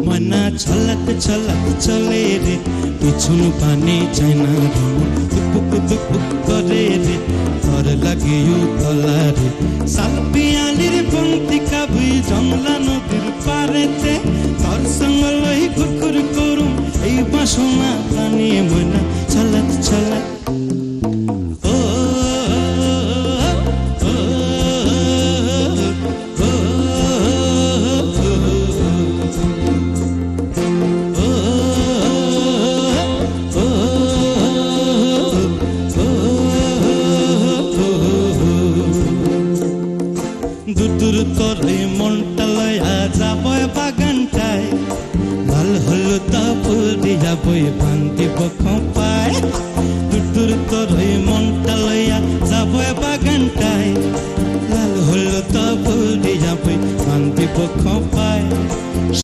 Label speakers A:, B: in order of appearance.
A: মনা ছলাত ছলাত চলে রে পিছন পানে চায় না রে দুপুক দুপুক করে রে তোর লাগে তলা রে সালপিয়ালির পঙ্ক্তি কাবুই জমলা নদীর পারেতে তোর সঙ্গ লই কুকুর করুম এই বাসনা প্রাণে মনা ছলাত ছলাত দুদূর তোর মনটা লয়া যাবই বাগানটায় লাল হলুদ ফুল দিয়া বই বান্ধিব খোঁপায় দুদূর তোর মনটা লয়া যাবই বাগানটায় লাল হলুদ ফুল দিয়া বই বান্ধিব খোঁপায়